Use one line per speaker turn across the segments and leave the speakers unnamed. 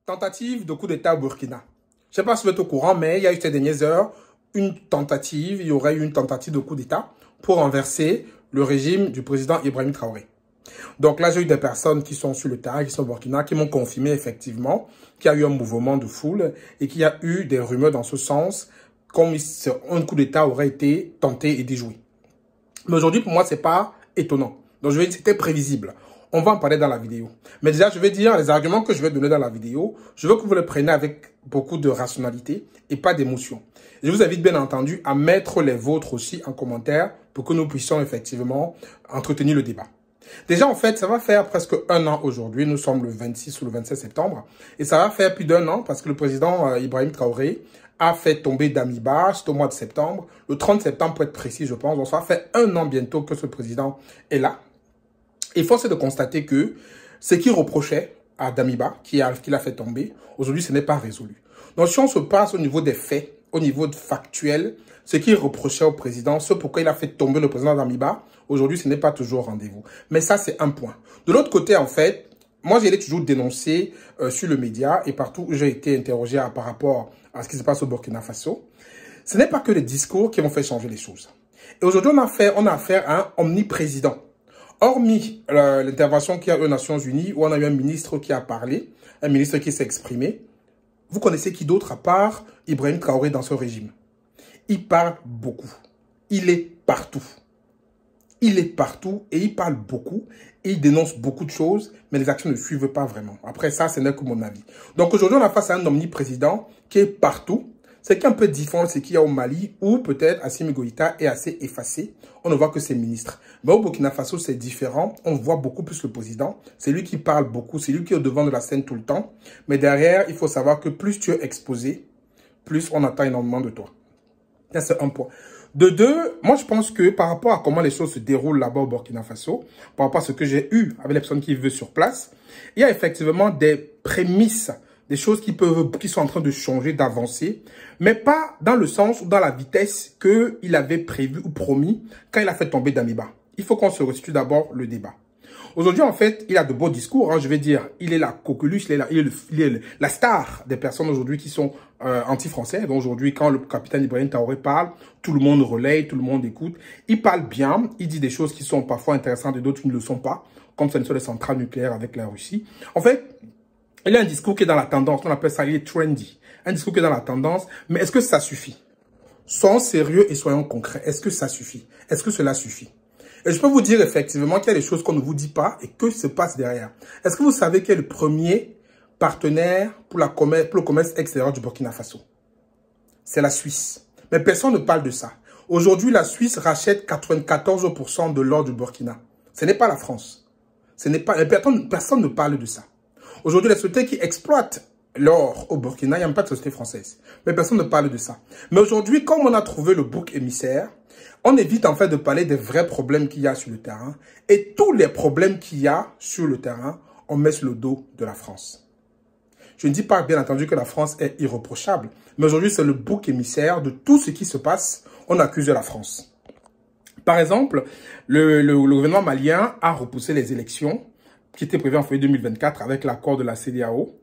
Tentative de coup d'État au Burkina. Je ne sais pas si vous êtes au courant, mais il y a eu ces dernières heures il y aurait eu une tentative de coup d'État pour renverser le régime du président Ibrahim Traoré. Donc là, j'ai eu des personnes qui sont sur le terrain, qui sont au Burkina, qui m'ont confirmé effectivement qu'il y a eu un mouvement de foule et qu'il y a eu des rumeurs dans ce sens, comme un coup d'État aurait été tenté et déjoué. Mais aujourd'hui, pour moi, c'est pas étonnant. Donc je vais dire, c'était prévisible. On va en parler dans la vidéo. Mais déjà, je vais dire les arguments que je vais donner dans la vidéo. Je veux que vous les preniez avec beaucoup de rationalité et pas d'émotion. Je vous invite bien entendu à mettre les vôtres aussi en commentaire pour que nous puissions effectivement entretenir le débat. Déjà, en fait, ça va faire presque un an aujourd'hui. Nous sommes le 26 ou le 27 septembre. Et ça va faire plus d'un an parce que le président Ibrahim Traoré a fait tomber Damiba, c'est au mois de septembre. Le 30 septembre, pour être précis, je pense. Donc, ça va faire un an bientôt que ce président est là. Et force est de constater que ce qu'il reprochait à Damiba, qu'il a fait tomber, aujourd'hui, ce n'est pas résolu. Donc, si on se passe au niveau des faits, au niveau factuel, ce qu'il reprochait au président, ce pourquoi il a fait tomber le président Damiba, aujourd'hui, ce n'est pas toujours au rendez-vous. Mais ça, c'est un point. De l'autre côté, en fait, moi, je l'ai toujours dénoncé sur le média et partout où j'ai été interrogé par rapport à ce qui se passe au Burkina Faso. Ce n'est pas que les discours qui vont faire changer les choses. Et aujourd'hui, on a affaire à un omniprésident. Hormis l'intervention qu'il y a aux Nations Unies, où on a eu un ministre qui a parlé, un ministre qui s'est exprimé, vous connaissez qui d'autre à part Ibrahim Traoré dans ce régime? Il parle beaucoup. Il est partout. Il est partout et il parle beaucoup et il dénonce beaucoup de choses, mais les actions ne suivent pas vraiment. Après ça, ce n'est que mon avis. Donc aujourd'hui, on a face à un omniprésident qui est partout. Ce qui est un peu différent, c'est qu'il y a au Mali, où peut-être Assimi Goïta est assez effacé. On ne voit que ses ministres. Mais au Burkina Faso, c'est différent. On voit beaucoup plus le président. C'est lui qui parle beaucoup. C'est lui qui est au devant de la scène tout le temps. Mais derrière, il faut savoir que plus tu es exposé, plus on attend énormément de toi. Ça, c'est un point. De deux, moi, je pense que par rapport à comment les choses se déroulent là-bas au Burkina Faso, par rapport à ce que j'ai eu avec les personnes qui vivent sur place, il y a effectivement des prémices, des choses qui sont en train de changer, d'avancer, mais pas dans le sens ou dans la vitesse qu'il avait prévu ou promis quand il a fait tomber Damiba. Il faut qu'on se restitue d'abord le débat. Aujourd'hui, en fait, il a de beaux discours, hein, je vais dire, il est la coqueluche, il est la star des personnes aujourd'hui qui sont anti-français. Donc aujourd'hui, quand le capitaine Ibrahim Traoré parle, tout le monde relaye, tout le monde écoute. Il parle bien, il dit des choses qui sont parfois intéressantes et d'autres qui ne le sont pas, comme ce sont les centrales nucléaires avec la Russie. En fait, il a un discours qui est dans la tendance, on appelle ça, il est trendy. Un discours qui est dans la tendance, mais est-ce que ça suffit? Soyons sérieux et soyons concrets. Est-ce que ça suffit? Est-ce que cela suffit? Et je peux vous dire effectivement qu'il y a des choses qu'on ne vous dit pas et que se passe derrière. Est-ce que vous savez quel est le premier partenaire pour le commerce extérieur du Burkina Faso? C'est la Suisse. Mais personne ne parle de ça. Aujourd'hui, la Suisse rachète 94% de l'or du Burkina. Ce n'est pas la France. Personne ne parle de ça. Aujourd'hui, les sociétés qui exploitent l'or au Burkina, il n'y a même pas de société française. Mais personne ne parle de ça. Mais aujourd'hui, comme on a trouvé le bouc émissaire, on évite en fait de parler des vrais problèmes qu'il y a sur le terrain. Et tous les problèmes qu'il y a sur le terrain, on met sur le dos de la France. Je ne dis pas bien entendu que la France est irréprochable. Mais aujourd'hui, c'est le bouc émissaire de tout ce qui se passe. On accuse la France. Par exemple, le gouvernement malien a repoussé les élections qui étaient prévues en février 2024 avec l'accord de la CEDEAO,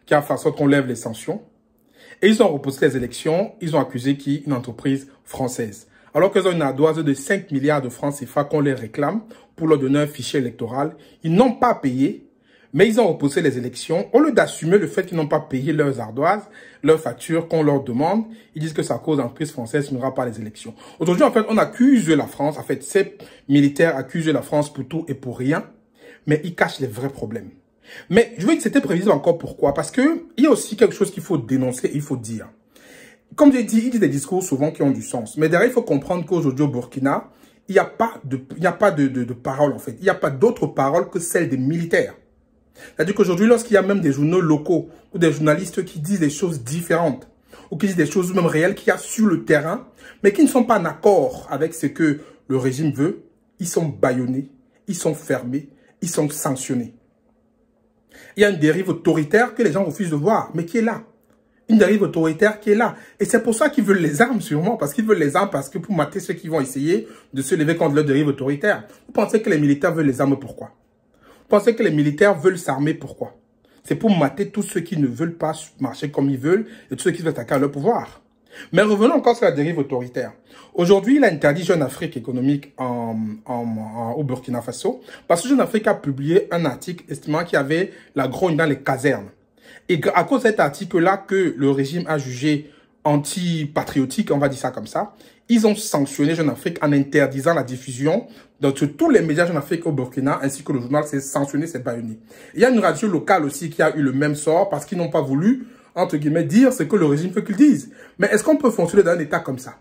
qui a fait en sorte qu'on lève les sanctions. Et ils ont repoussé les élections. Ils ont accusé qui? Une entreprise française. Alors qu'ils ont une ardoise de 5 milliards de francs CFA qu'on les réclame pour leur donner un fichier électoral. Ils n'ont pas payé, mais ils ont repoussé les élections. Au lieu d'assumer le fait qu'ils n'ont pas payé leurs ardoises, leurs factures qu'on leur demande, ils disent que ça cause l'entreprise française qui n'aura pas les élections. Aujourd'hui, en fait, on accuse la France. En fait, ces militaires accusent la France pour tout et pour rien, mais ils cachent les vrais problèmes. Mais je veux dire que c'était prévisible encore. Pourquoi? Parce que il y a aussi quelque chose qu'il faut dénoncer, il faut dire. Comme j'ai dit, il dit des discours souvent qui ont du sens. Mais derrière, il faut comprendre qu'aujourd'hui au Burkina, il n'y a pas de parole en fait. Il n'y a pas d'autres paroles que celles des militaires. C'est-à-dire qu'aujourd'hui, lorsqu'il y a même des journaux locaux ou des journalistes qui disent des choses différentes ou qui disent des choses même réelles qu'il y a sur le terrain, mais qui ne sont pas en accord avec ce que le régime veut, ils sont bâillonnés, ils sont fermés, ils sont sanctionnés. Il y a une dérive autoritaire que les gens refusent de voir, mais qui est là. Une dérive autoritaire qui est là. Et c'est pour ça qu'ils veulent les armes sûrement, parce qu'ils veulent les armes, parce que pour mater ceux qui vont essayer de se lever contre leur dérive autoritaire. Vous pensez que les militaires veulent les armes pourquoi? Vous pensez que les militaires veulent s'armer pourquoi? C'est pour mater tous ceux qui ne veulent pas marcher comme ils veulent et tous ceux qui veulent attaquer à leur pouvoir. Mais revenons encore sur la dérive autoritaire. Aujourd'hui, il a interdit Jeune Afrique économique au Burkina Faso parce que Jeune Afrique a publié un article estimant qu'il y avait la grogne dans les casernes. Et à cause de cet article-là que le régime a jugé anti-patriotique, on va dire ça comme ça, ils ont sanctionné Jeune Afrique en interdisant la diffusion de tous les médias Jeune Afrique au Burkina, ainsi que le journal s'est sanctionné, c'est bâillonné. Il y a une radio locale aussi qui a eu le même sort parce qu'ils n'ont pas voulu, entre guillemets, dire ce que le régime veut qu'ils disent. Mais est-ce qu'on peut fonctionner dans un état comme ça?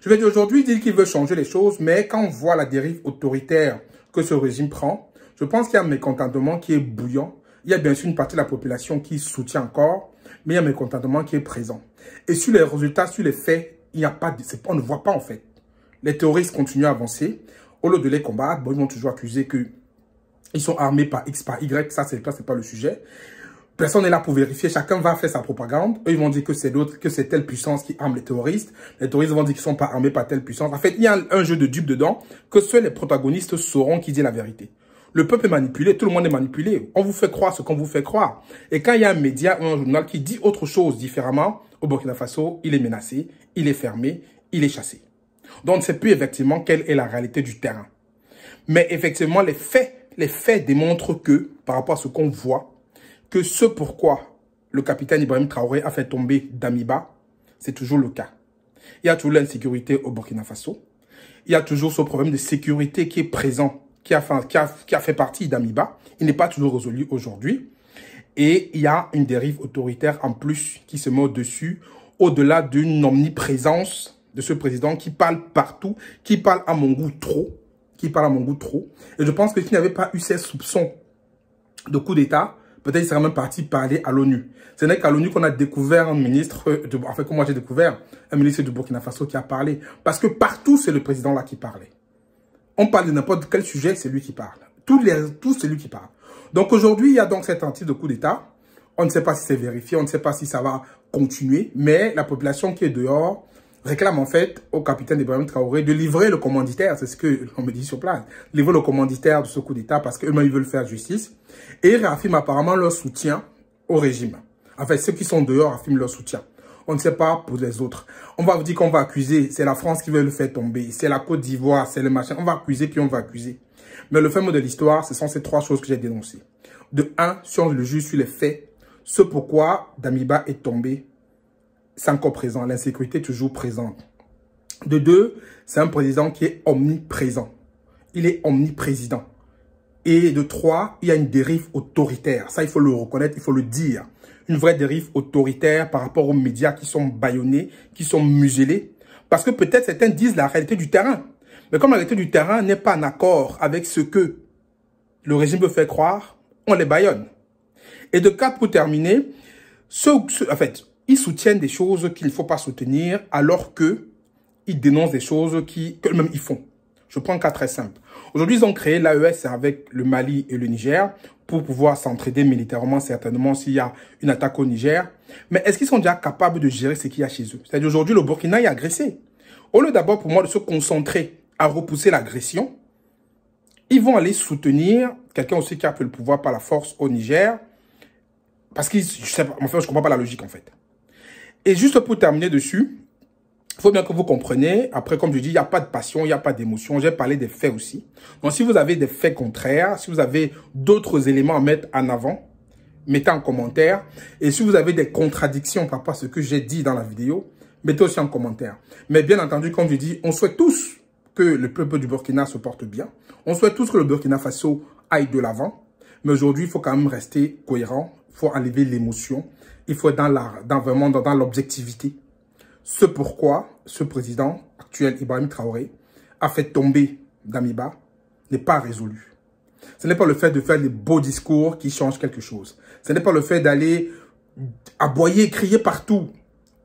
Je vais dire aujourd'hui, il dit qu'il veut changer les choses, mais quand on voit la dérive autoritaire que ce régime prend, je pense qu'il y a un mécontentement qui est bouillant. Il y a bien sûr une partie de la population qui soutient encore, mais il y a un mécontentement qui est présent. Et sur les résultats, sur les faits, il n'y a pas de, on ne voit pas en fait. Les terroristes continuent à avancer. Au lieu de les combattre, bon, ils vont toujours accuser qu'ils sont armés par X, par Y. Ça, c'est pas le sujet. Personne n'est là pour vérifier. Chacun va faire sa propagande. Eux, ils vont dire que c'est d'autres, que c'est telle puissance qui arme les terroristes. Les terroristes vont dire qu'ils ne sont pas armés par telle puissance. En fait, il y a un jeu de dupes dedans que seuls les protagonistes sauront qui dit la vérité. Le peuple est manipulé, tout le monde est manipulé. On vous fait croire ce qu'on vous fait croire. Et quand il y a un média ou un journal qui dit autre chose différemment, au Burkina Faso, il est menacé, il est fermé, il est chassé. Donc, on ne sait plus effectivement quelle est la réalité du terrain. Mais effectivement, les faits démontrent que, par rapport à ce qu'on voit, que ce pourquoi le capitaine Ibrahim Traoré a fait tomber Damiba, c'est toujours le cas. Il y a toujours l'insécurité au Burkina Faso. Il y a toujours ce problème de sécurité qui est présent, qui a fait partie d'Amiba. Il n'est pas toujours résolu aujourd'hui. Et il y a une dérive autoritaire en plus qui se met au-dessus, au-delà d'une omniprésence de ce président qui parle partout, qui parle à mon goût trop, Et je pense que s'il n'y avait pas eu ces soupçons de coup d'État, peut-être il serait même parti parler à l'ONU. Ce n'est qu'à l'ONU qu'on a découvert un ministre, enfin comme moi j'ai découvert un ministre du Burkina Faso qui a parlé. Parce que partout c'est le président là qui parlait. On parle de n'importe quel sujet, c'est lui qui parle. Tout c'est lui qui parle. Donc aujourd'hui, il y a donc cette tentative de coup d'État. On ne sait pas si c'est vérifié, on ne sait pas si ça va continuer. Mais la population qui est dehors réclame en fait au capitaine Ibrahim Traoré de livrer le commanditaire. C'est ce qu'on me dit sur place. Livrer le commanditaire de ce coup d'État parce qu'eux-mêmes, ils veulent faire justice. Et ils réaffirment apparemment leur soutien au régime. En fait, ceux qui sont dehors affirment leur soutien. On ne sait pas pour les autres. On va vous dire qu'on va accuser, c'est la France qui veut le faire tomber, c'est la Côte d'Ivoire, c'est le machin. On va accuser, puis on va accuser. Mais le fait mot de l'histoire, ce sont ces trois choses que j'ai dénoncées. De un, si on le juge sur les faits, ce pourquoi Damiba est tombé, c'est encore présent. L'insécurité est toujours présente. De deux, c'est un président qui est omniprésent. Il est omniprésident. Et de trois, il y a une dérive autoritaire. Ça, il faut le reconnaître, il faut le dire. Une vraie dérive autoritaire par rapport aux médias qui sont bâillonnés, qui sont muselés. Parce que peut-être certains disent la réalité du terrain. Mais comme la réalité du terrain n'est pas en accord avec ce que le régime veut faire croire, on les bâillonne. Et de quatre, pour terminer, en fait, ils soutiennent des choses qu'il ne faut pas soutenir alors qu'ils dénoncent des choses qu'eux-mêmes ils font. Je prends un cas très simple. Aujourd'hui, ils ont créé l'AES avec le Mali et le Niger pour pouvoir s'entraider militairement, certainement, s'il y a une attaque au Niger. Mais est-ce qu'ils sont déjà capables de gérer ce qu'il y a chez eux? C'est-à-dire aujourd'hui, le Burkina est agressé. Au lieu d'abord, pour moi, de se concentrer à repousser l'agression, ils vont aller soutenir quelqu'un aussi qui a pris le pouvoir par la force au Niger. Parce que, je comprends pas la logique, en fait. Et juste pour terminer dessus, il faut bien que vous compreniez, après comme je dis, il n'y a pas de passion, il n'y a pas d'émotion. J'ai parlé des faits aussi. Donc si vous avez des faits contraires, si vous avez d'autres éléments à mettre en avant, mettez en commentaire. Et si vous avez des contradictions par rapport à ce que j'ai dit dans la vidéo, mettez aussi en commentaire. Mais bien entendu, comme je dis, on souhaite tous que le peuple du Burkina se porte bien. On souhaite tous que le Burkina Faso aille de l'avant. Mais aujourd'hui, il faut quand même rester cohérent. Il faut enlever l'émotion. Il faut être vraiment dans l'objectivité. Ce pourquoi ce président actuel, Ibrahim Traoré, a fait tomber Damiba n'est pas résolu. Ce n'est pas le fait de faire des beaux discours qui changent quelque chose. Ce n'est pas le fait d'aller aboyer, crier partout,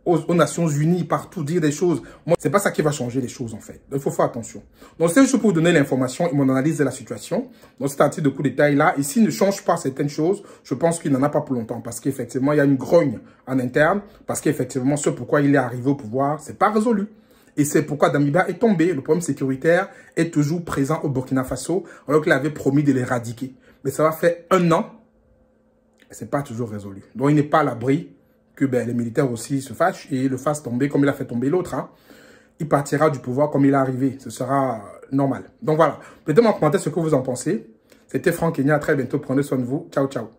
aux Nations Unies, partout, dire des choses. Moi, c'est pas ça qui va changer les choses, en fait. Donc, il faut faire attention. Donc, c'est juste pour vous donner l'information et mon analyse de la situation. Donc, c'est un titre de coup d'état là. Et s'il ne change pas certaines choses, je pense qu'il n'en a pas pour longtemps. Parce qu'effectivement, il y a une grogne en interne. Parce qu'effectivement, ce pourquoi il est arrivé au pouvoir, c'est pas résolu. Et c'est pourquoi Damiba est tombé. Le problème sécuritaire est toujours présent au Burkina Faso, alors qu'il avait promis de l'éradiquer. Mais ça va faire 1 an c'est pas toujours résolu. Donc, il n'est pas à l'abri que les militaires aussi se fâchent et le fassent tomber comme il a fait tomber l'autre. Hein. Il partira du pouvoir comme il est arrivé. Ce sera normal. Donc, voilà. Mettez-moi en commentaire ce que vous en pensez. C'était Franck Kenya. À très bientôt. Prenez soin de vous. Ciao, ciao.